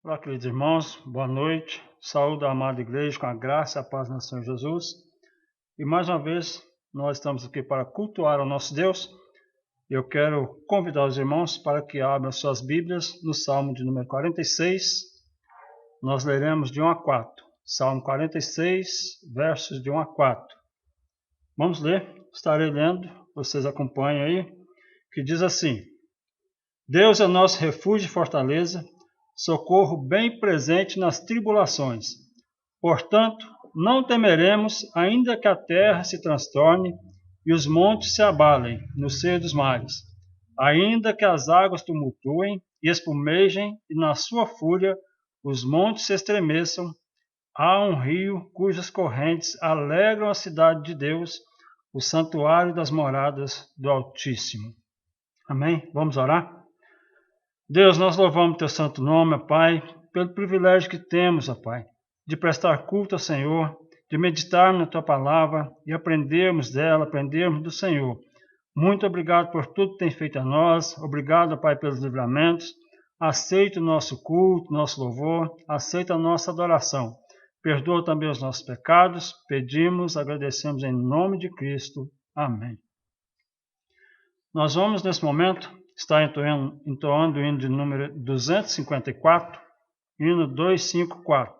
Olá, queridos irmãos, boa noite. Saúde a amada igreja com a graça e a paz do Senhor Jesus. E mais uma vez, nós estamos aqui para cultuar o nosso Deus. Eu quero convidar os irmãos para que abram suas Bíblias no Salmo de número 46. Nós leremos de 1 a 4. Salmo 46, versos de 1 a 4. Vamos ler, estarei lendo, vocês acompanhem aí, que diz assim: Deus é nosso refúgio e fortaleza, socorro bem presente nas tribulações. Portanto, não temeremos, ainda que a terra se transtorne e os montes se abalem no seio dos mares, ainda que as águas tumultuem e espumejem e na sua fúria os montes se estremeçam. Há um rio cujas correntes alegram a cidade de Deus, o santuário das moradas do Altíssimo. Amém? Vamos orar? Deus, nós louvamos teu santo nome, ó Pai, pelo privilégio que temos, ó Pai, de prestar culto ao Senhor, de meditar na tua palavra e aprendermos dela, aprendermos do Senhor. Muito obrigado por tudo que tem feito a nós. Obrigado, ó Pai, pelos livramentos. Aceita o nosso culto, nosso louvor, aceita a nossa adoração. Perdoa também os nossos pecados. Pedimos, agradecemos em nome de Cristo. Amém. Nós vamos, nesse momento, está entoando o hino de número 254, hino 254.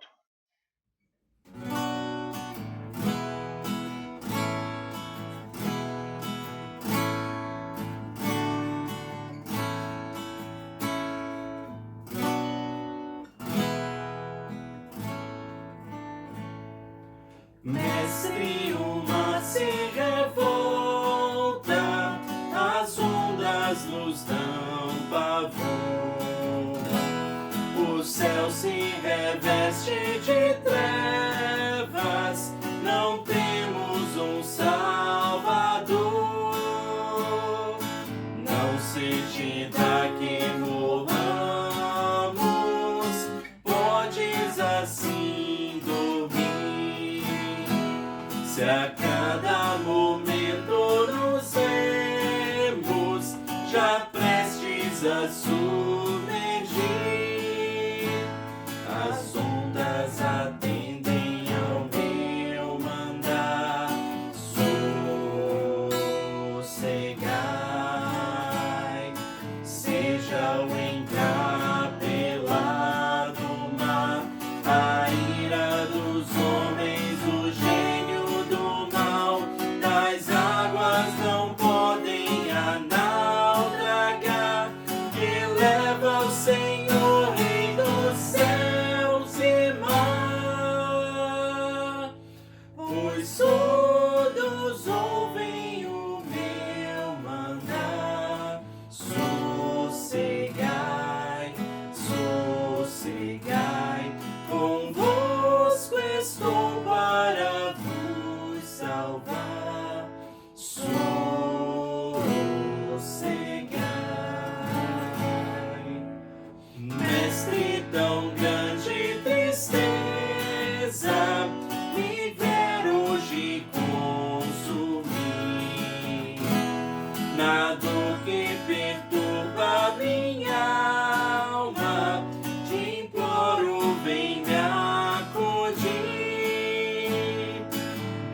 Mestre, o mar se revolta, as ondas nos dão pavor, o céu se reveste de trevas, não temos um Salvador. Não seja daqui rolamos, podes assim dormir. Se a cada momento nos vemos, já prestes a submergir, as ondas atendem ao meu mandar. Sossegai, seja o encapelado mar, a ira dos homens, o gênio do mal, das águas não podem naufragar, que leva o Senhor, Rei dos céus e mar, pois todos ouvem o meu mandar. Sossegai, sossegai, convosco estou para vos salvar. Sossegai, mestre, tão grande tristeza me ver hoje consumir, na dor que perturba minha alma, te imploro, vem me acudir.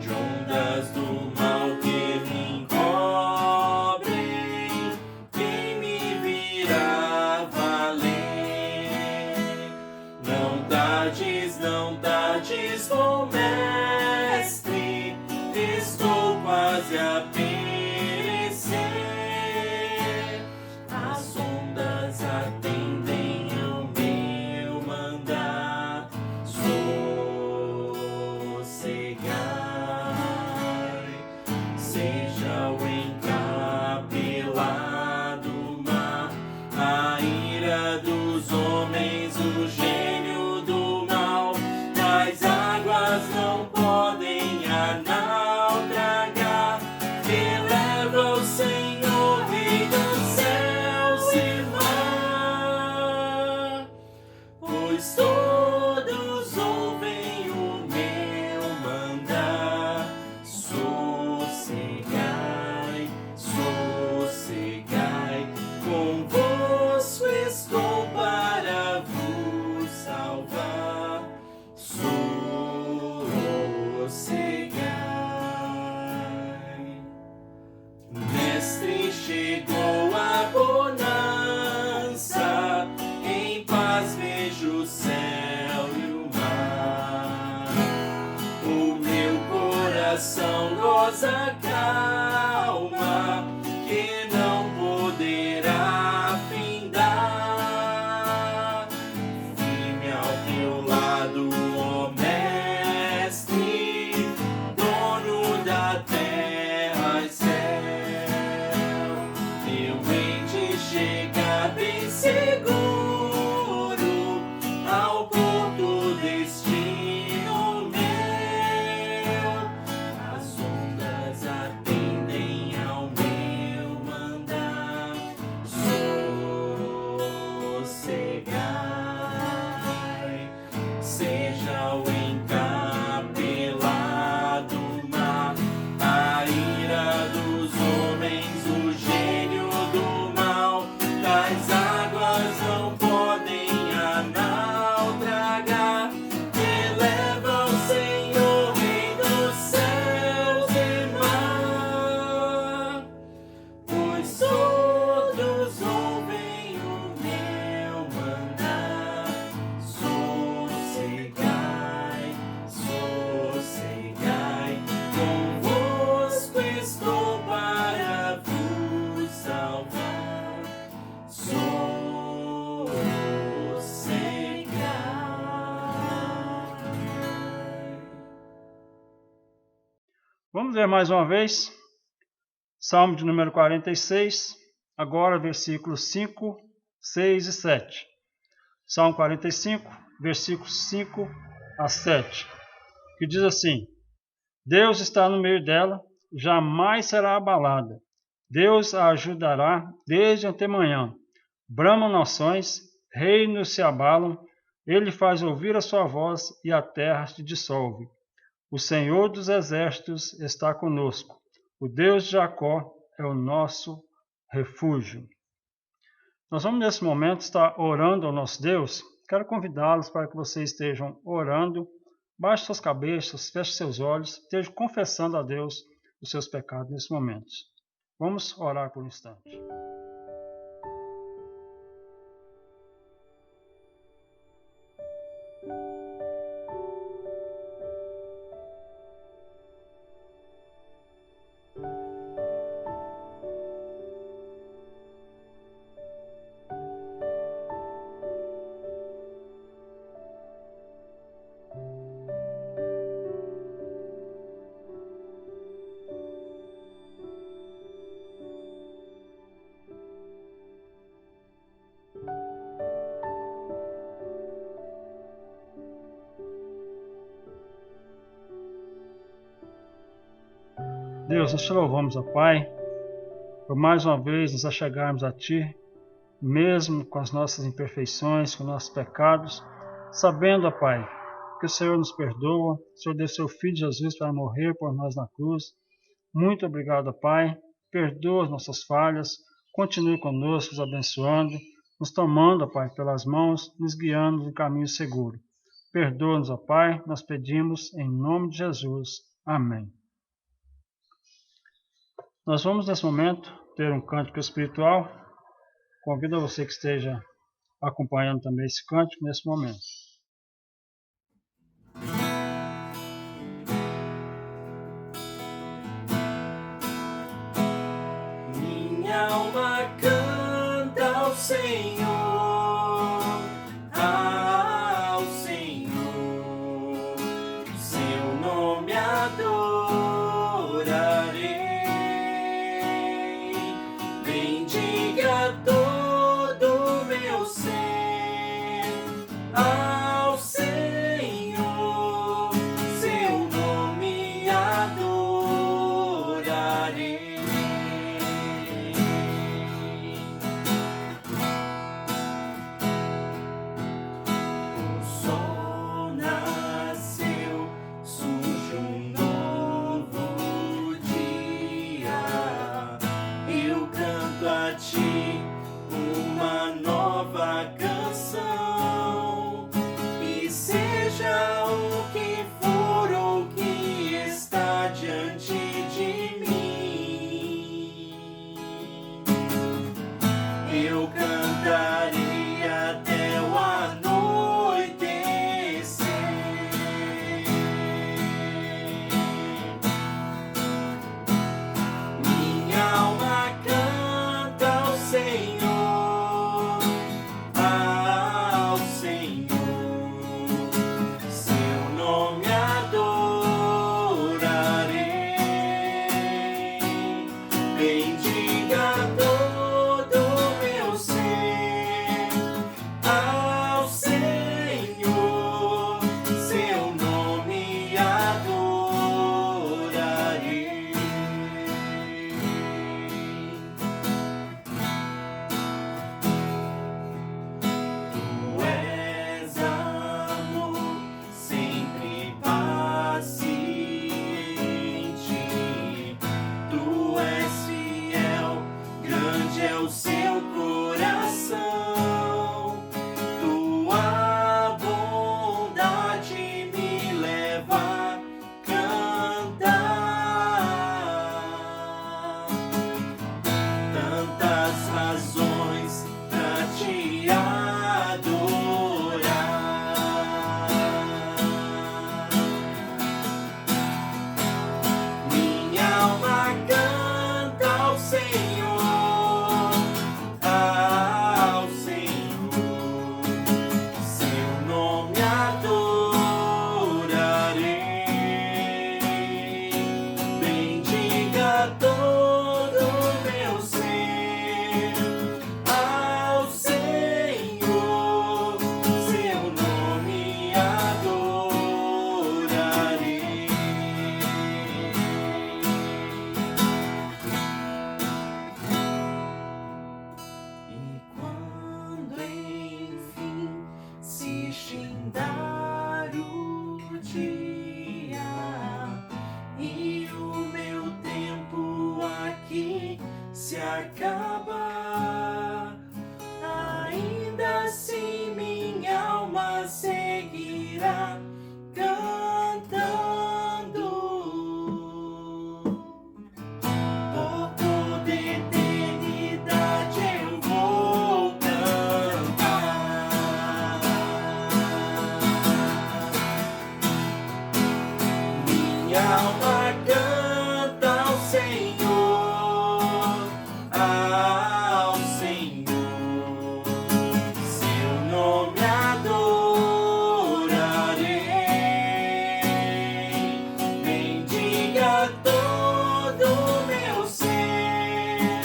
De ondas do mal que me encobrem, quem me virá valer? Não tardes, bom mestre, estou quase a perecer. As ondas atendem ao meu mandar. Sossegai, seja o encapelado mar, a ira dos homens, o gênio do mal, das águas não podem naufragar, que leva o Senhor, Rei dos céus e mar, pois todos ouvem o meu mandar. Sossegai, sossegai, convosco estou para vos salvar. força, calma, que não poderá findar. Firme ao teu lado, ó Mestre, dono da terra e céu. Teu ente chega bem seguro ao porto destino meu. As ondas atendem ao meu mandar. Sossegai, seja o encapelado mar, a ira dos homens, o gênio do mal, das águas não podem naufragar. Eleva o Senhor, Rei dos céus e mar, pois todos ouvem o meu mandar. Sossegai, sossegai, convosco estou para vos salvar. Sossegai. Vamos ler mais uma vez. Salmo de número 46, agora versículos 5, 6 e 7. Salmo 45, versículos 5 a 7, que diz assim: Deus está no meio dela, jamais será abalada. Deus a ajudará desde antemanhã. Bramam nações, reinos se abalam, ele faz ouvir a sua voz e a terra se dissolve. O Senhor dos exércitos está conosco. O Deus de Jacó é o nosso refúgio. Nós vamos nesse momento estar orando ao nosso Deus. Quero convidá-los para que vocês estejam orando. Baixe suas cabeças, feche seus olhos, estejam confessando a Deus os seus pecados nesse momento. Vamos orar por um instante. Deus, nós te louvamos, ó Pai, por mais uma vez nos achegarmos a Ti, mesmo com as nossas imperfeições, com nossos pecados, sabendo, ó Pai, que o Senhor nos perdoa, o Senhor deu seu Filho Jesus para morrer por nós na cruz. Muito obrigado, ó Pai, perdoa as nossas falhas, continue conosco, nos abençoando, nos tomando, ó Pai, pelas mãos, nos guiando em caminho seguro. Perdoa-nos, ó Pai, nós pedimos em nome de Jesus. Amém. Nós vamos, nesse momento, ter um cântico espiritual. Convido a você que esteja acompanhando também esse cântico nesse momento. Minha alma canta ao Senhor, seu nome adorarei. Bendiga todo meu ser ao Senhor, seu nome adorarei. coração, tua bondade me leva a cantar. Tantas razões pra te adorar. Minha alma canta ao Senhor, ao Senhor. Seu nome adorarei. Bendiga todo o meu ser ao Senhor. Seu nome adorarei. E quando enfim se findar o dia e o meu tempo aqui se acabar, ainda assim minha alma seguirá cantando. Por toda eternidade eu vou cantar. Minha alma canta ao Senhor, ao Senhor. Seu nome adorarei. Bendiga todo o meu ser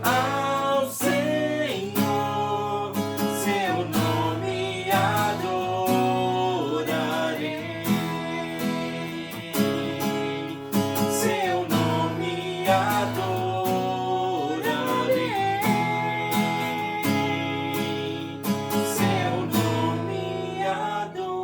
ao Senhor. Seu nome adorarei. Seu nome adorarei. Seu nome adorarei.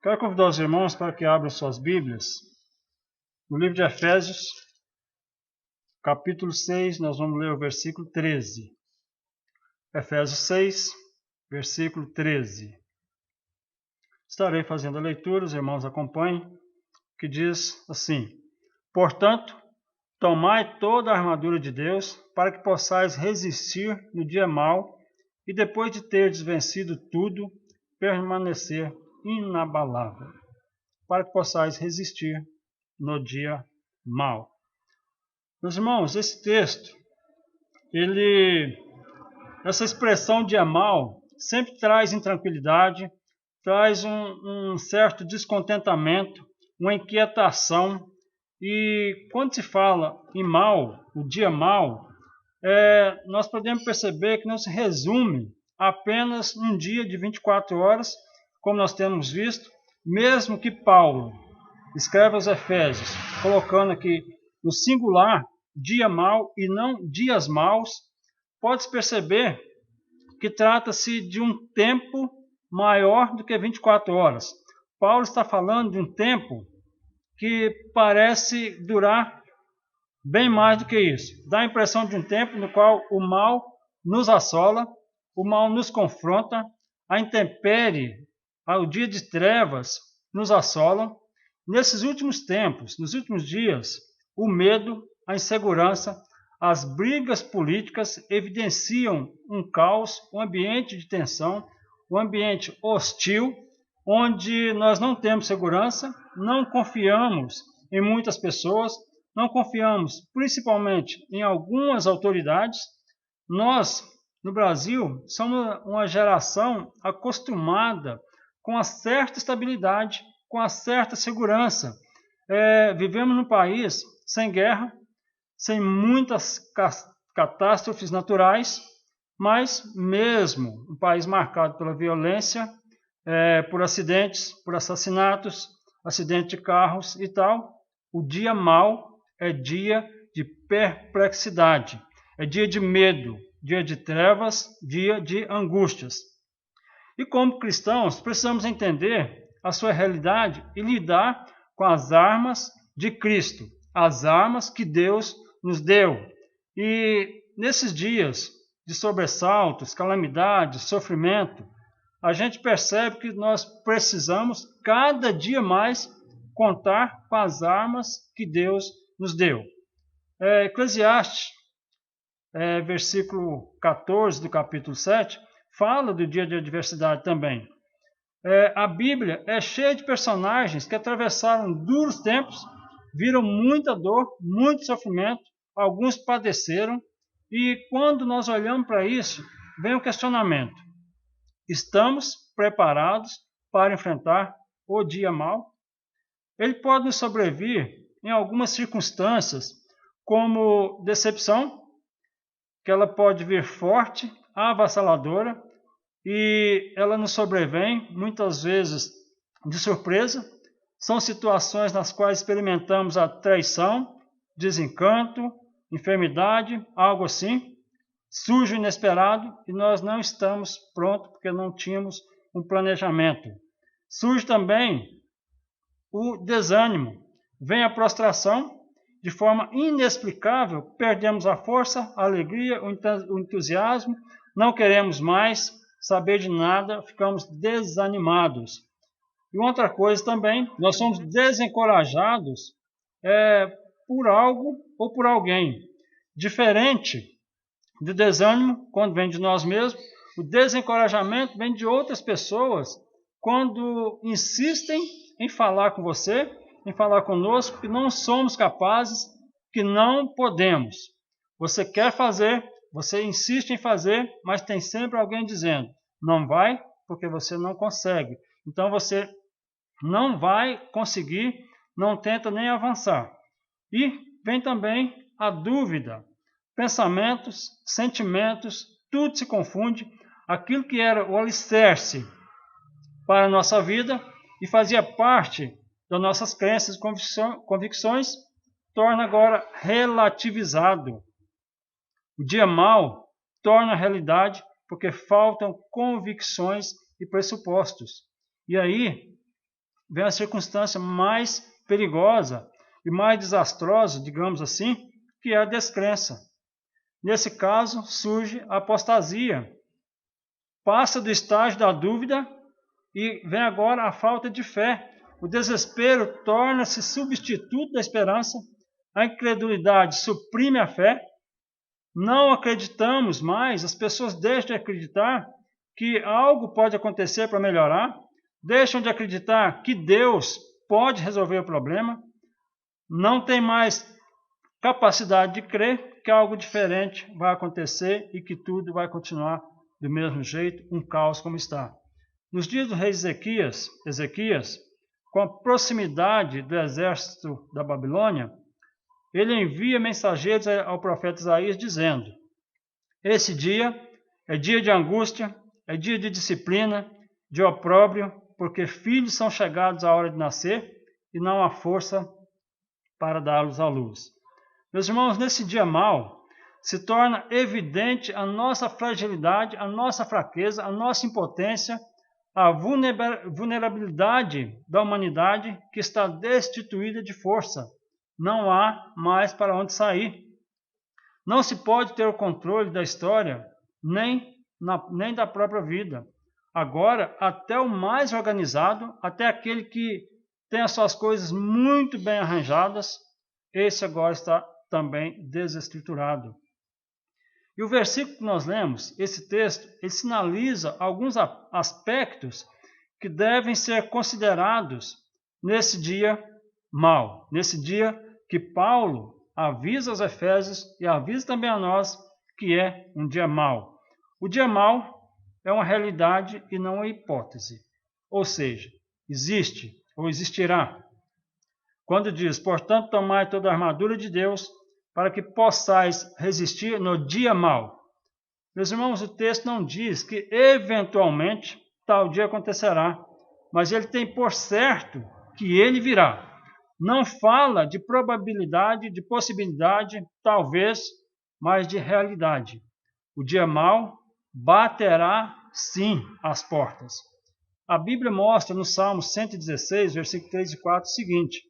Quero convidar os irmãos para que abram suas Bíblias. No livro de Efésios, capítulo 6, nós vamos ler o versículo 13. Efésios 6, versículo 13. Estarei fazendo a leitura, os irmãos acompanhem, que diz assim: Portanto, tomai toda a armadura de Deus, para que possais resistir no dia mau, e depois de terdes vencido tudo, permanecer inabalável. Para que possais resistir no dia mau. Meus irmãos, esse texto, essa expressão dia mau, sempre traz intranquilidade, traz um certo descontentamento, uma inquietação. E quando se fala em mal, o dia mau, nós podemos perceber que não se resume apenas um dia de 24 horas, como nós temos visto, mesmo que Paulo escreve aos Efésios, colocando aqui no singular, dia mau e não dias maus, pode-se perceber que trata-se de um tempo maior do que 24 horas. Paulo está falando de um tempo que parece durar bem mais do que isso. Dá a impressão de um tempo no qual o mal nos assola, o mal nos confronta, a intempérie, o dia de trevas nos assolam. Nesses últimos tempos, nos últimos dias, o medo, a insegurança, as brigas políticas evidenciam um caos, um ambiente de tensão, um ambiente hostil, onde nós não temos segurança, não confiamos em muitas pessoas, não confiamos principalmente em algumas autoridades. Nós, no Brasil, somos uma geração acostumada com uma certa estabilidade, com uma certa segurança. Vivemos num país sem guerra, sem muitas catástrofes naturais, mas mesmo um país marcado pela violência, por acidentes, por assassinatos, acidente de carros e tal, o dia mau é dia de perplexidade, é dia de medo, dia de trevas, dia de angústias. E como cristãos, precisamos entender a sua realidade e lidar com as armas de Cristo, as armas que Deus nos deu. E nesses dias de sobressaltos, calamidades, sofrimento, a gente percebe que nós precisamos cada dia mais contar com as armas que Deus nos deu. Eclesiastes, versículo 14 do capítulo 7, fala do dia de adversidade também. A Bíblia é cheia de personagens que atravessaram duros tempos, viram muita dor, muito sofrimento, alguns padeceram, e quando nós olhamos para isso, vem o questionamento: estamos preparados para enfrentar o dia mau? Ele pode nos sobrevir em algumas circunstâncias, como decepção, que ela pode vir forte, avassaladora, e ela nos sobrevém muitas vezes de surpresa. São situações nas quais experimentamos a traição, desencanto, enfermidade, algo assim. Surge o inesperado e nós não estamos prontos porque não tínhamos um planejamento. Surge também o desânimo, vem a prostração, de forma inexplicável, perdemos a força, a alegria, o entusiasmo, não queremos mais saber de nada, ficamos desanimados. E outra coisa também, nós somos desencorajados por algo ou por alguém. Diferente do desânimo, quando vem de nós mesmos, o desencorajamento vem de outras pessoas, quando insistem em falar com você, em falar conosco, que não somos capazes, que não podemos. Você quer fazer, você insiste em fazer, mas tem sempre alguém dizendo: não vai, porque você não consegue. Então você não vai conseguir, não tenta nem avançar. E vem também a dúvida, pensamentos, sentimentos, tudo se confunde. Aquilo que era o alicerce para a nossa vida e fazia parte das nossas crenças e convicções, torna agora relativizado. O dia mau torna realidade porque faltam convicções e pressupostos. E aí vem a circunstância mais perigosa e mais desastrosa, digamos assim, que é a descrença. Nesse caso, surge a apostasia. Passa do estágio da dúvida e vem agora a falta de fé. O desespero torna-se substituto da esperança. A incredulidade suprime a fé. Não acreditamos mais, as pessoas deixam de acreditar que algo pode acontecer para melhorar. Deixam de acreditar que Deus pode resolver o problema. Não tem mais capacidade de crer que algo diferente vai acontecer e que tudo vai continuar do mesmo jeito, um caos como está. Nos dias do rei Ezequias, com a proximidade do exército da Babilônia, ele envia mensageiros ao profeta Isaías dizendo: esse dia é dia de angústia, é dia de disciplina, de opróbrio, porque filhos são chegados à hora de nascer e não há força para dá-los à luz. Meus irmãos, nesse dia mau, se torna evidente a nossa fragilidade, a nossa fraqueza, a nossa impotência, a vulnerabilidade da humanidade que está destituída de força. Não há mais para onde sair. Não se pode ter o controle da história, nem da própria vida. Agora, até o mais organizado, até aquele que tem as suas coisas muito bem arranjadas, esse agora está também desestruturado. E o versículo que nós lemos, esse texto, ele sinaliza alguns aspectos que devem ser considerados nesse dia mau, nesse dia que Paulo avisa aos Efésios e avisa também a nós que é um dia mau. O dia mau é uma realidade e não uma hipótese. Ou seja, existe ou existirá. Quando diz: portanto, tomai toda a armadura de Deus para que possais resistir no dia mau. Meus irmãos, o texto não diz que eventualmente tal dia acontecerá, mas ele tem por certo que ele virá. Não fala de probabilidade, de possibilidade, talvez, mas de realidade. O dia mau baterá sim às portas. A Bíblia mostra no Salmo 116, versículo 3 e 4, o seguinte: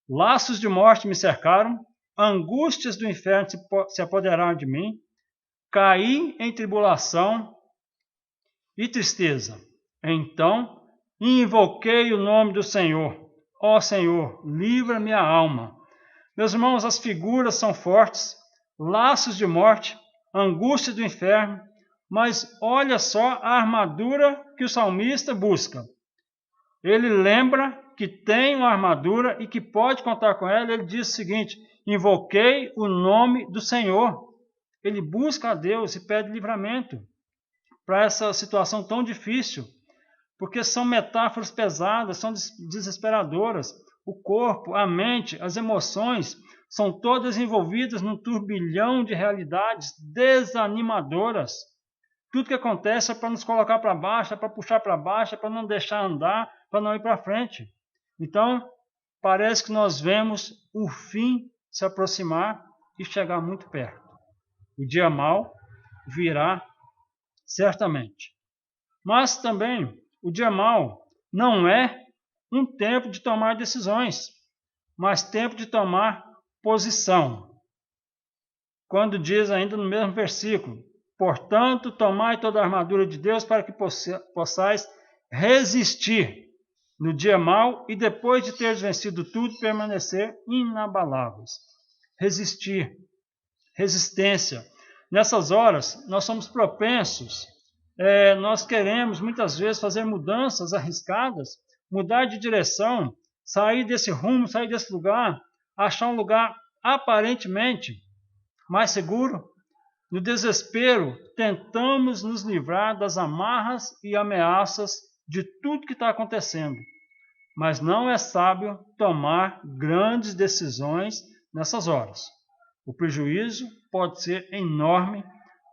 laços de morte me cercaram, angústias do inferno se apoderaram de mim, caí em tribulação e tristeza. Então invoquei o nome do Senhor. Ó Senhor, livra minha alma. Meus irmãos, as figuras são fortes, laços de morte, angústia do inferno, mas olha só a armadura que o salmista busca. Ele lembra que tem uma armadura e que pode contar com ela. Ele diz o seguinte: invoquei o nome do Senhor. Ele busca a Deus e pede livramento para essa situação tão difícil, porque são metáforas pesadas, são desesperadoras. O corpo, a mente, as emoções são todas envolvidas num turbilhão de realidades desanimadoras. Tudo que acontece é para nos colocar para baixo, é para puxar para baixo, é para não deixar andar, para não ir para frente. Então, parece que nós vemos o fim se aproximar e chegar muito perto. O dia mau virá certamente. Mas também, o dia mau não é um tempo de tomar decisões, mas tempo de tomar posição. Quando diz ainda no mesmo versículo: portanto, tomai toda a armadura de Deus para que possais resistir no dia mau e depois de teres vencido tudo, permanecer inabaláveis. Resistir, resistência. Nessas horas, nós somos propensos, nós queremos muitas vezes fazer mudanças arriscadas, mudar de direção, sair desse rumo, sair desse lugar, achar um lugar aparentemente mais seguro. No desespero, tentamos nos livrar das amarras e ameaças de tudo que está acontecendo. Mas não é sábio tomar grandes decisões nessas horas. O prejuízo pode ser enorme,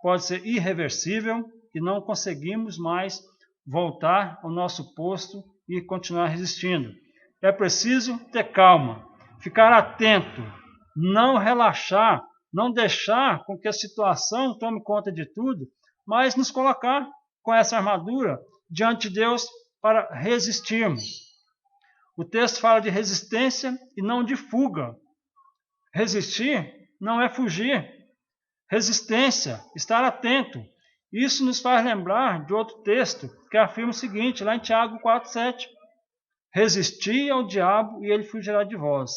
pode ser irreversível e não conseguimos mais voltar ao nosso posto e continuar resistindo. É preciso ter calma, ficar atento, não relaxar, não deixar com que a situação tome conta de tudo, mas nos colocar com essa armadura diante de Deus para resistirmos. O texto fala de resistência e não de fuga. Resistir não é fugir. Resistência, estar atento. Isso nos faz lembrar de outro texto que afirma o seguinte, lá em Tiago 4,7. Resisti ao diabo e ele fugirá de vós.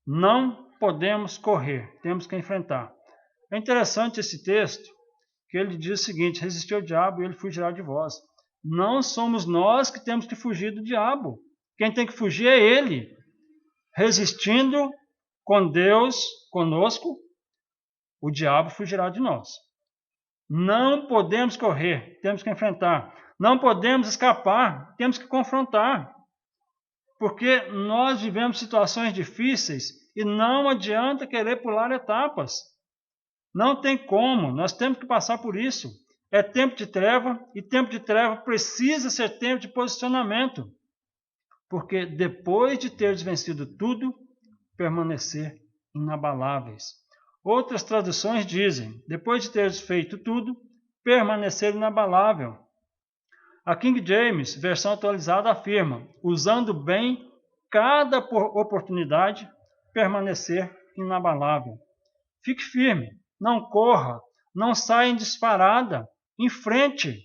Não podemos correr, temos que enfrentar. É interessante esse texto, que ele diz o seguinte: resistir ao diabo e ele fugirá de vós. Não somos nós que temos que fugir do diabo. Quem tem que fugir é ele. Resistindo com Deus conosco, o diabo fugirá de nós. Não podemos correr, temos que enfrentar. Não podemos escapar, temos que confrontar. Porque nós vivemos situações difíceis e não adianta querer pular etapas. Não tem como, nós temos que passar por isso. É tempo de treva e tempo de treva precisa ser tempo de posicionamento. Porque depois de teres vencido tudo, permanecer inabaláveis. Outras traduções dizem, depois de teres feito tudo, permanecer inabalável. A King James, versão atualizada, afirma, usando bem cada oportunidade, permanecer inabalável. Fique firme, não corra, não saia em disparada, enfrente.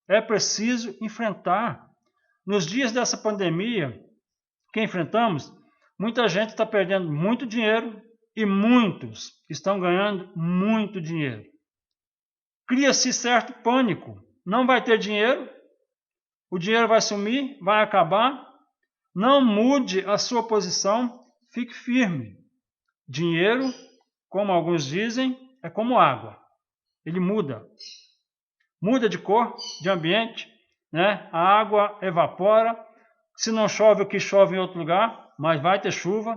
É preciso enfrentar. Nos dias dessa pandemia que enfrentamos, muita gente está perdendo muito dinheiro e muitos estão ganhando muito dinheiro. Cria-se certo pânico. Não vai ter dinheiro, o dinheiro vai sumir, vai acabar. Não mude a sua posição, fique firme. Dinheiro, como alguns dizem, é como água. Ele muda. Muda de cor, de ambiente, né? A água evapora. Se não chove, o que chove em outro lugar, mas vai ter chuva.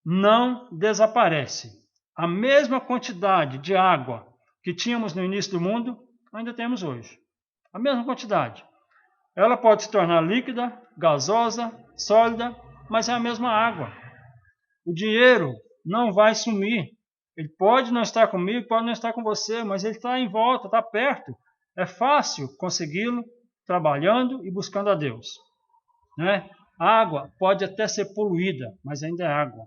Não desaparece. A mesma quantidade de água que tínhamos no início do mundo, ainda temos hoje. A mesma quantidade. Ela pode se tornar líquida, gasosa, sólida, mas é a mesma água. O dinheiro não vai sumir. Ele pode não estar comigo, pode não estar com você, mas ele está em volta, está perto. É fácil consegui-lo, trabalhando e buscando a Deus. Né? A água pode até ser poluída, mas ainda é água.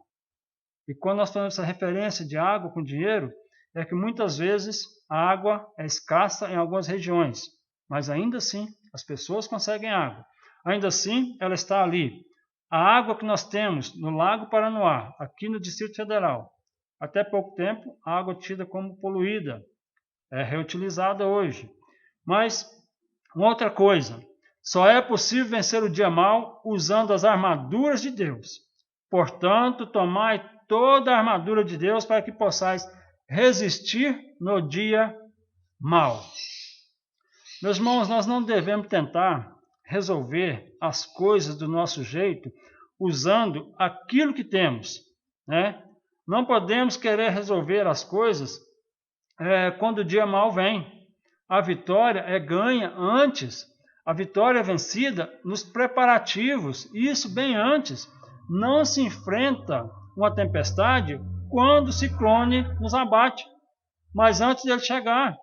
E quando nós fazemos essa referência de água com dinheiro, é que muitas vezes a água é escassa em algumas regiões, mas ainda assim as pessoas conseguem água. Ainda assim ela está ali. A água que nós temos no Lago Paranoá, aqui no Distrito Federal, até pouco tempo a água tida como poluída, é reutilizada hoje. Mas uma outra coisa, só é possível vencer o dia mau usando as armaduras de Deus. Portanto, tomai toda a armadura de Deus para que possais resistir no dia mau. Meus irmãos, nós não devemos tentar resolver as coisas do nosso jeito usando aquilo que temos, né? Não podemos querer resolver as coisas quando o dia mau vem. A vitória é ganha antes. A vitória é vencida nos preparativos, isso bem antes. Não se enfrenta uma tempestade quando o ciclone nos abate, mas antes dele chegar.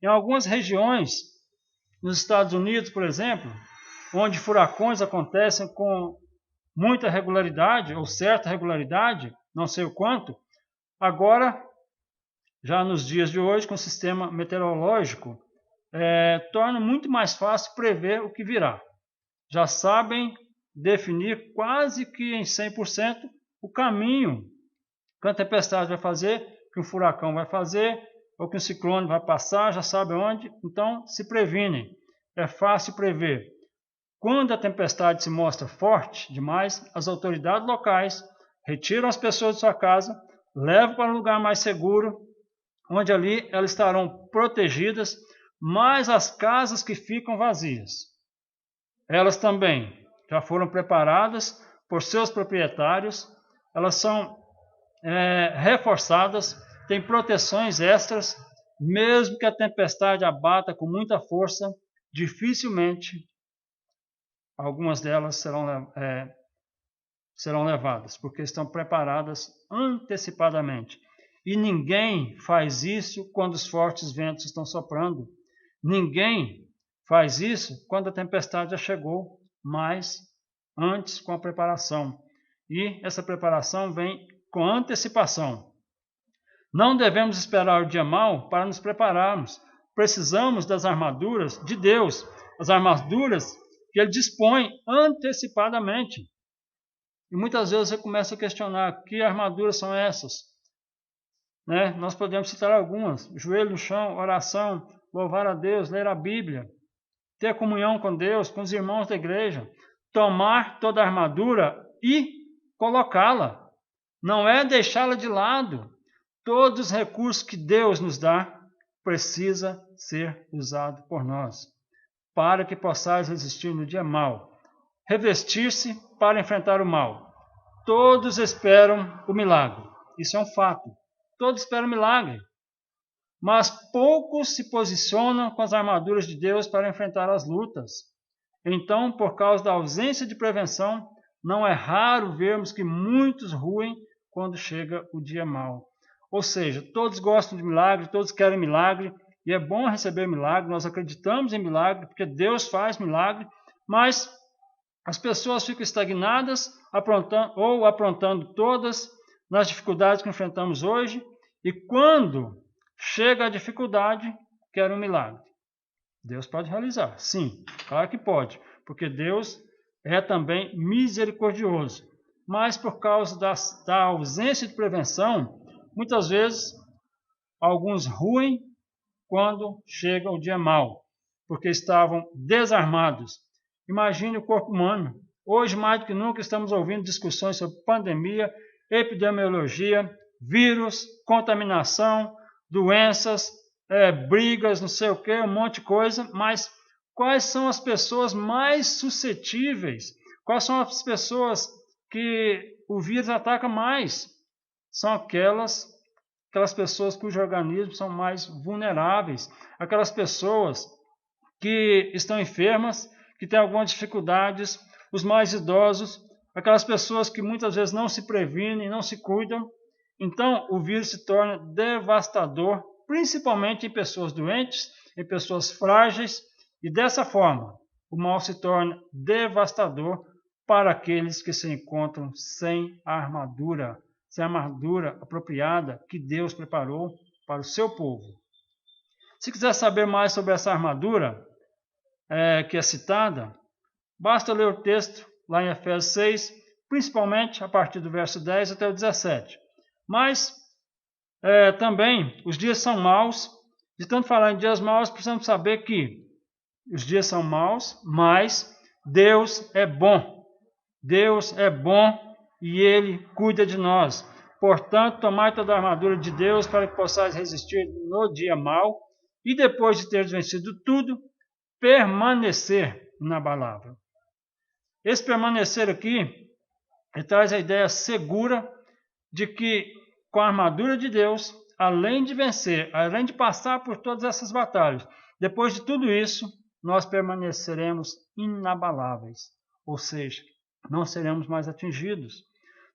Em algumas regiões, nos Estados Unidos, por exemplo, onde furacões acontecem com muita regularidade, ou certa regularidade, não sei o quanto, agora, já nos dias de hoje, com o sistema meteorológico, torna muito mais fácil prever o que virá. Já sabem definir quase que em 100% o caminho que a tempestade vai fazer, que um furacão vai fazer, ou que um ciclone vai passar, já sabem onde, então se previnem. É fácil prever. Quando a tempestade se mostra forte demais, as autoridades locais retiram as pessoas de sua casa, levam para um lugar mais seguro, onde ali elas estarão protegidas, mas as casas que ficam vazias, elas também já foram preparadas por seus proprietários, elas são reforçadas, têm proteções extras, mesmo que a tempestade abata com muita força, dificilmente algumas delas serão levadas, porque estão preparadas antecipadamente. E ninguém faz isso quando os fortes ventos estão soprando. Ninguém faz isso quando a tempestade já chegou, mas antes com a preparação. E essa preparação vem com antecipação. Não devemos esperar o dia mau para nos prepararmos. Precisamos das armaduras de Deus, as armaduras que Ele dispõe antecipadamente. E muitas vezes você começa a questionar que armaduras são essas. Né? Nós podemos citar algumas: joelho no chão, oração, louvar a Deus, ler a Bíblia, ter comunhão com Deus, com os irmãos da igreja, tomar toda a armadura e colocá-la. Não é deixá-la de lado. Todos os recursos que Deus nos dá precisa ser usado por nós, para que possais resistir no dia mau. Revestir-se para enfrentar o mal. Todos esperam o milagre. Isso é um fato. Todos esperam o milagre. Mas poucos se posicionam com as armaduras de Deus para enfrentar as lutas. Então, por causa da ausência de prevenção, não é raro vermos que muitos ruem quando chega o dia mau. Ou seja, todos gostam de milagre, todos querem milagre, e é bom receber milagre, nós acreditamos em milagre, porque Deus faz milagre, mas as pessoas ficam estagnadas, aprontando todas nas dificuldades que enfrentamos hoje, e quando chega a dificuldade, querem um milagre. Deus pode realizar, sim, claro que pode, porque Deus é também misericordioso, mas por causa da ausência de prevenção, muitas vezes alguns ruem quando chega o dia mau, porque estavam desarmados. Imagine o corpo humano. Hoje, mais do que nunca, estamos ouvindo discussões sobre pandemia, epidemiologia, vírus, contaminação, doenças, brigas, não sei o que, um monte de coisa, mas quais são as pessoas mais suscetíveis? Quais são as pessoas que o vírus ataca mais? São aquelas pessoas cujos organismos são mais vulneráveis, aquelas pessoas que estão enfermas, que têm algumas dificuldades, os mais idosos, aquelas pessoas que muitas vezes não se previnem, não se cuidam. Então, o vírus se torna devastador, principalmente em pessoas doentes, em pessoas frágeis, e dessa forma, o mal se torna devastador para aqueles que se encontram sem a armadura apropriada que Deus preparou para o seu povo. Se quiser saber mais sobre essa armadura que é citada, basta ler o texto lá em Efésios 6, principalmente a partir do verso 10 até o 17. Mas também os dias são maus. De tanto falar em dias maus, precisamos saber que os dias são maus, mas Deus é bom. Deus é bom e Ele cuida de nós. Portanto, tomai toda a armadura de Deus para que possais resistir no dia mau e depois de teres vencido tudo, permanecer inabalável. Esse permanecer aqui traz a ideia segura de que com a armadura de Deus, além de vencer, além de passar por todas essas batalhas, depois de tudo isso, nós permaneceremos inabaláveis, ou seja, não seremos mais atingidos.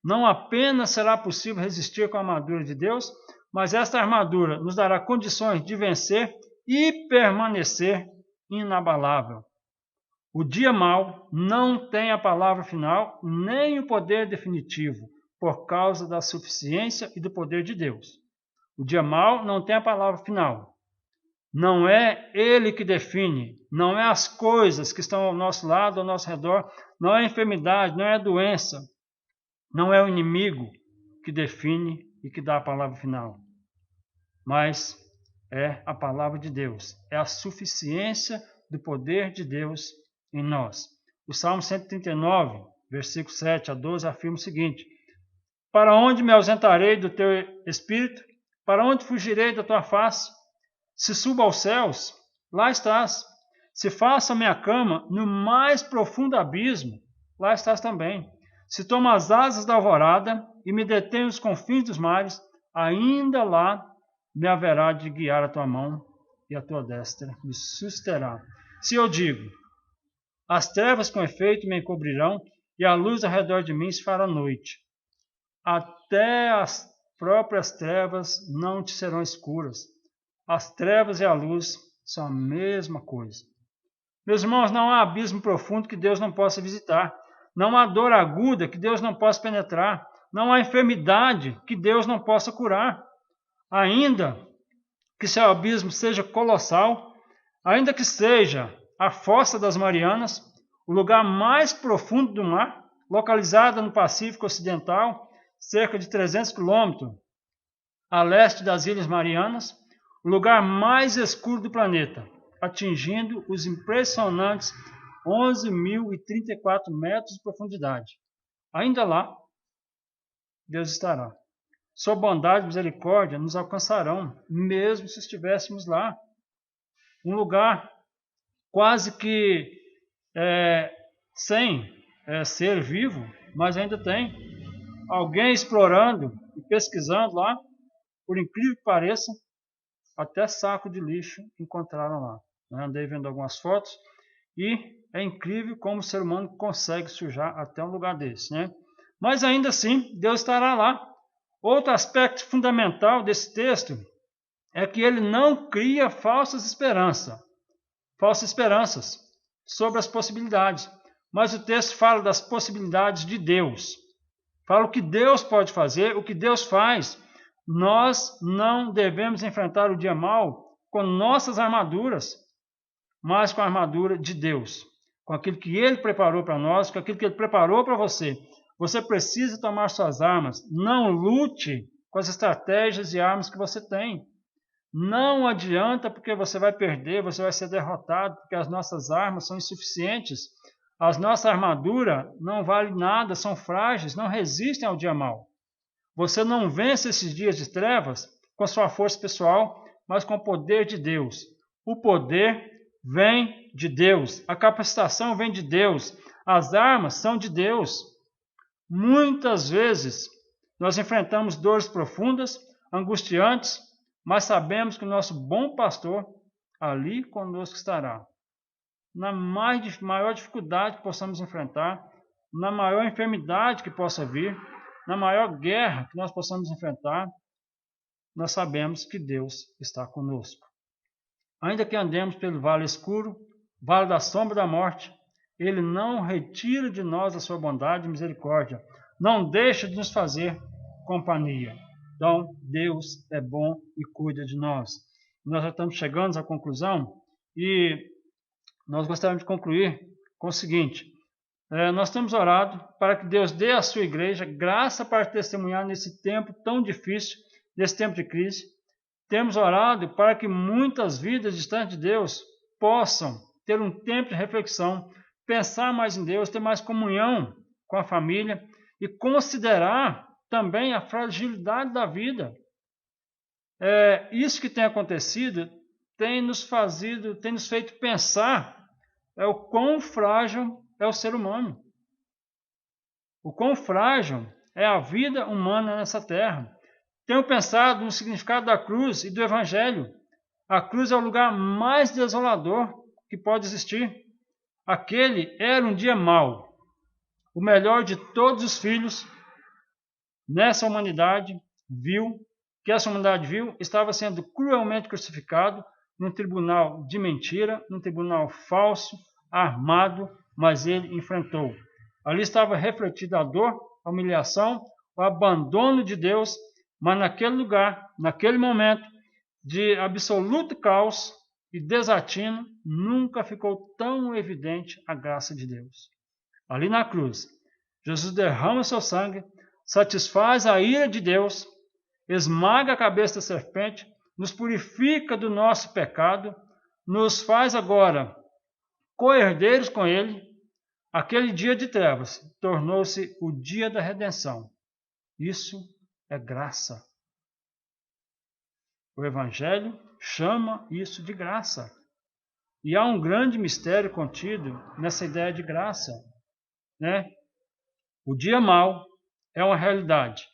Não apenas será possível resistir com a armadura de Deus, mas esta armadura nos dará condições de vencer e permanecer inabalável. O dia mau não tem a palavra final, nem o poder definitivo, por causa da suficiência e do poder de Deus. O dia mau não tem a palavra final. Não é ele que define, não é as coisas que estão ao nosso lado, ao nosso redor, não é a enfermidade, não é a doença, não é o inimigo que define e que dá a palavra final. Mas é a palavra de Deus, é a suficiência do poder de Deus em nós. O Salmo 139, versículo 7 a 12, afirma o seguinte: para onde me ausentarei do teu espírito? Para onde fugirei da tua face? Se subo aos céus, lá estás. Se faço a minha cama no mais profundo abismo, lá estás também. Se tomo as asas da alvorada e me detenho nos confins dos mares, ainda lá me haverá de guiar a tua mão e a tua destra me susterá. Se eu digo, as trevas com efeito me encobrirão e a luz ao redor de mim se fará noite, até as próprias trevas não te serão escuras. As trevas e a luz são a mesma coisa. Meus irmãos, não há abismo profundo que Deus não possa visitar. Não há dor aguda que Deus não possa penetrar. Não há enfermidade que Deus não possa curar. Ainda que seu abismo seja colossal, ainda que seja a Fossa das Marianas, o lugar mais profundo do mar, localizada no Pacífico Ocidental, cerca de 300 quilômetros a leste das Ilhas Marianas, o lugar mais escuro do planeta, atingindo os impressionantes 11.034 metros de profundidade. Ainda lá, Deus estará. Sua bondade e misericórdia nos alcançarão, mesmo se estivéssemos lá. Um lugar quase que sem ser vivo, mas ainda tem alguém explorando e pesquisando lá, por incrível que pareça, até saco de lixo encontraram lá. Andei vendo algumas fotos e é incrível como o ser humano consegue sujar até um lugar desse, né? Mas ainda assim, Deus estará lá. Outro aspecto fundamental desse texto é que ele não cria falsas esperanças sobre as possibilidades. Mas o texto fala das possibilidades de Deus. Fala o que Deus pode fazer, o que Deus faz. Nós não devemos enfrentar o dia mau com nossas armaduras, mas com a armadura de Deus, com aquilo que Ele preparou para nós, com aquilo que Ele preparou para você. Você precisa tomar suas armas. Não lute com as estratégias e armas que você tem. Não adianta, porque você vai perder, você vai ser derrotado, porque as nossas armas são insuficientes. As nossas armaduras não valem nada, são frágeis, não resistem ao dia mau. Você não vence esses dias de trevas com a sua força pessoal, mas com o poder de Deus. O poder vem de Deus, a capacitação vem de Deus, as armas são de Deus. Muitas vezes nós enfrentamos dores profundas, angustiantes, mas sabemos que o nosso bom pastor ali conosco estará. Na maior dificuldade que possamos enfrentar, na maior enfermidade que possa vir, na maior guerra que nós possamos enfrentar, nós sabemos que Deus está conosco. Ainda que andemos pelo vale escuro, vale da sombra da morte, Ele não retira de nós a sua bondade e misericórdia. Não deixa de nos fazer companhia. Então, Deus é bom e cuida de nós. Nós já estamos chegando à conclusão e nós gostaríamos de concluir com o seguinte. Nós temos orado para que Deus dê à sua igreja graça para testemunhar nesse tempo tão difícil, nesse tempo de crise. Temos orado para que muitas vidas distantes de Deus possam ter um tempo de reflexão, pensar mais em Deus, ter mais comunhão com a família e considerar também a fragilidade da vida. Isso que tem acontecido tem nos feito pensar o quão frágil é o ser humano. O quão frágil é a vida humana nessa terra. Tenho pensado no significado da cruz e do Evangelho. A cruz é o lugar mais desolador que pode existir. Aquele era um dia mau. O melhor de todos os filhos nessa humanidade estava sendo cruelmente crucificado num tribunal de mentira, num tribunal falso, armado, mas ele enfrentou. Ali estava refletida a dor, a humilhação, o abandono de Deus, mas naquele lugar, naquele momento de absoluto caos e desatino, nunca ficou tão evidente a graça de Deus. Ali na cruz, Jesus derrama seu sangue, satisfaz a ira de Deus, esmaga a cabeça da serpente, nos purifica do nosso pecado, nos faz agora co-herdeiros com Ele. Aquele dia de trevas tornou-se o dia da redenção. Isso é graça. O Evangelho chama isso de graça. E há um grande mistério contido nessa ideia de graça, né? O dia mau é uma realidade,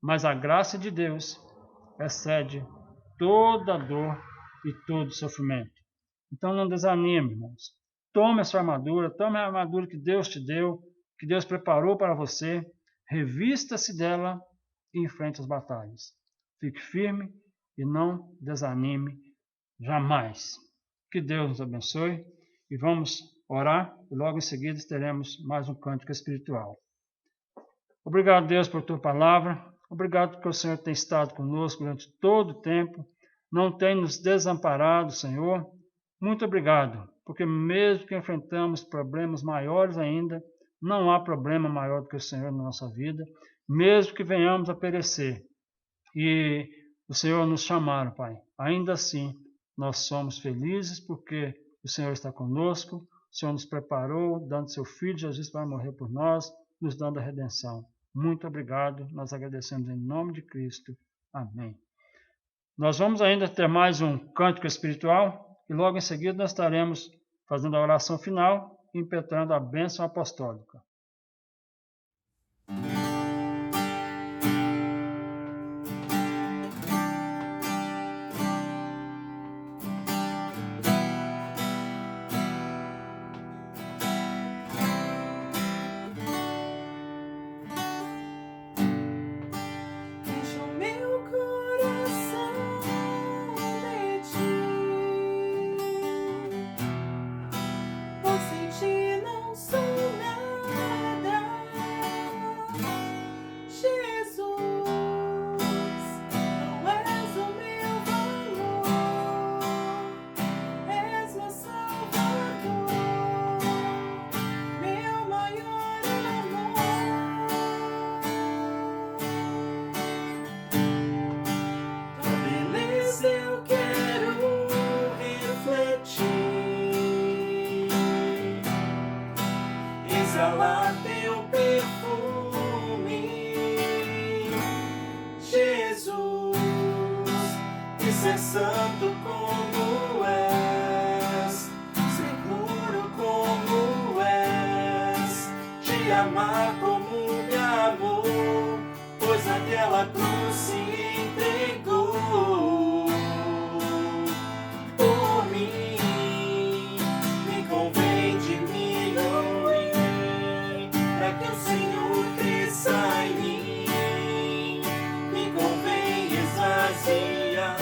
mas a graça de Deus excede toda dor e todo sofrimento. Então não desanime, irmãos. Tome a sua armadura, tome a armadura que Deus te deu, que Deus preparou para você, revista-se dela e enfrente as batalhas. Fique firme e não desanime jamais. Que Deus nos abençoe e vamos orar e logo em seguida teremos mais um cântico espiritual. Obrigado, Deus, por tua palavra. Obrigado porque o Senhor tem estado conosco durante todo o tempo, não tem nos desamparado, Senhor. Muito obrigado, porque mesmo que enfrentamos problemas maiores ainda, não há problema maior do que o Senhor na nossa vida, mesmo que venhamos a perecer. E o Senhor nos chamar, Pai. Ainda assim, nós somos felizes porque o Senhor está conosco, o Senhor nos preparou, dando seu Filho Jesus para morrer por nós, nos dando a redenção. Muito obrigado, nós agradecemos em nome de Cristo. Amém. Nós vamos ainda ter mais um cântico espiritual e logo em seguida nós estaremos fazendo a oração final e impetrando a bênção apostólica. Exalar teu perfume, Jesus, e ser santo como és, seguro como és, te amar como me amou, pois naquela cruz se entregou por mim. Me convém diminuir para que o Senhor cresça em mim. Me convém esvaziar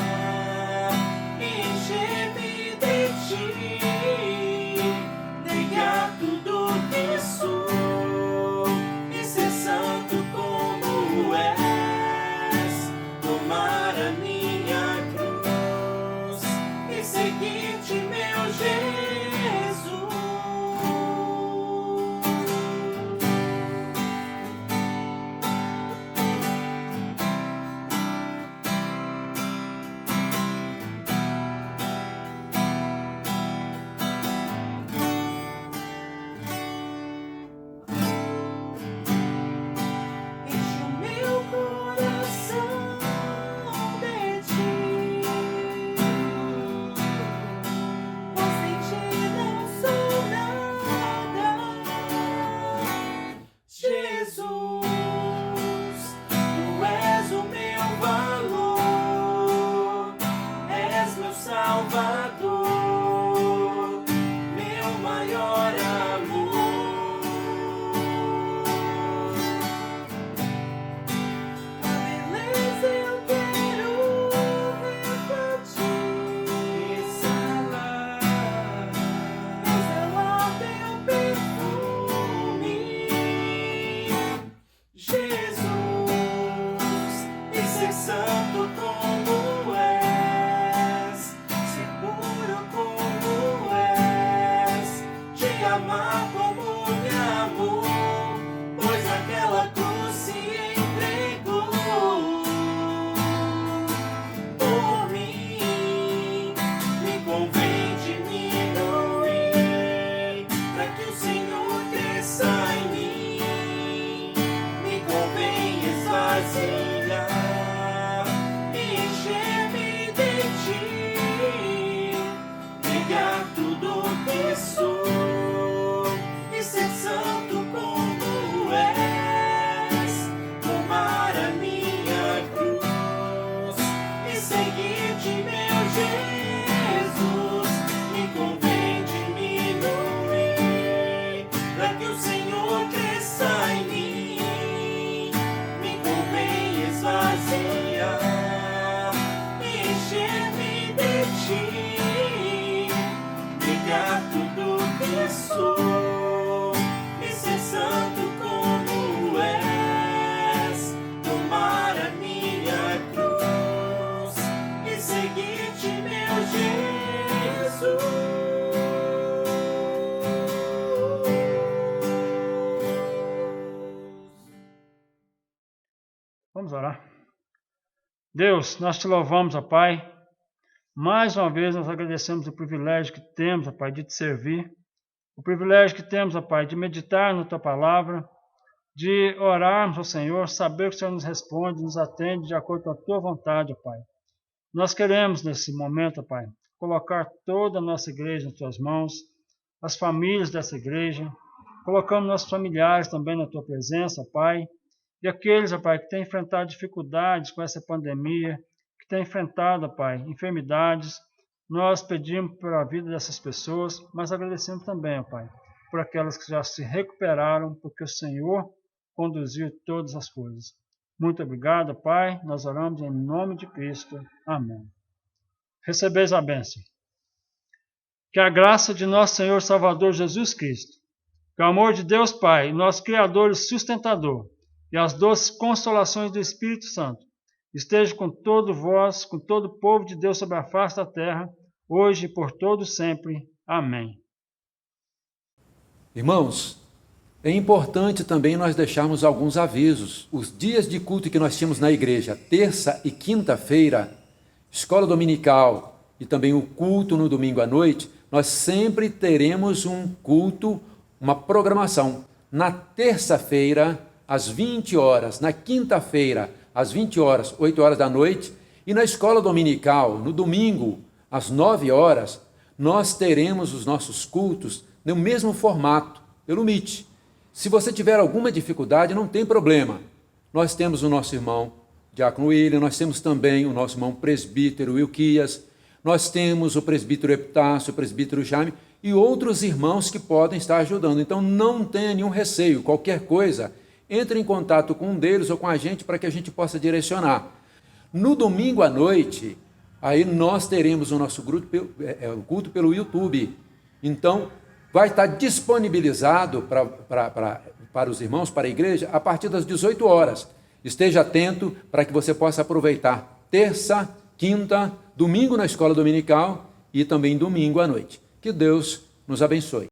vazia e encher-me de ti, negar tudo que sou e ser santo como és, tomar a minha cruz e seguir-te, meu Jesus. Me convém diminuir para que o Senhor cresça em mim. Me convém esvaziar e encher-me de ti, negar tudo que sou e ser santo como és, tomar a minha cruz e seguir-te, meu Jesus. Vamos orar. Deus, nós te louvamos, ó Pai. Mais uma vez nós agradecemos o privilégio que temos, ó Pai, de te servir. O privilégio que temos, ó Pai, de meditar na tua palavra, de orarmos ao Senhor, saber que o Senhor nos responde, nos atende de acordo com a tua vontade, ó Pai. Nós queremos, nesse momento, ó Pai, colocar toda a nossa igreja em tuas mãos, as famílias dessa igreja, colocamos nossos familiares também na tua presença, ó Pai, e aqueles, ó Pai, que têm enfrentado dificuldades com essa pandemia, que têm enfrentado, ó Pai, enfermidades, nós pedimos pela vida dessas pessoas, mas agradecemos também, ó Pai, por aquelas que já se recuperaram, porque o Senhor conduziu todas as coisas. Muito obrigado, Pai, nós oramos em nome de Cristo. Amém. Recebeis a bênção. Que a graça de nosso Senhor Salvador Jesus Cristo, que o amor de Deus Pai, nosso Criador e Sustentador, e as doces consolações do Espírito Santo esteja com todo vós, com todo o povo de Deus sobre a face da terra, hoje e por todo sempre. Amém. Irmãos, é importante também nós deixarmos alguns avisos. Os dias de culto que nós tínhamos na igreja, terça e quinta-feira, escola dominical e também o culto no domingo à noite, nós sempre teremos um culto, uma programação. Na terça-feira, às 20 horas, na quinta-feira, às 20 horas, 8 horas da noite, e na escola dominical, no domingo, às 9 horas, nós teremos os nossos cultos no mesmo formato, pelo Meet. Se você tiver alguma dificuldade, não tem problema. Nós temos o nosso irmão Diácono William, nós temos também o nosso irmão presbítero Wilquias, nós temos o presbítero Epitácio, o presbítero Jaime e outros irmãos que podem estar ajudando. Então não tenha nenhum receio, qualquer coisa, entre em contato com um deles ou com a gente para que a gente possa direcionar. No domingo à noite, aí nós teremos o nosso culto pelo YouTube. Então, vai estar disponibilizado para os irmãos, para a igreja, a partir das 18 horas. Esteja atento para que você possa aproveitar terça, quinta, domingo na escola dominical e também domingo à noite. Que Deus nos abençoe.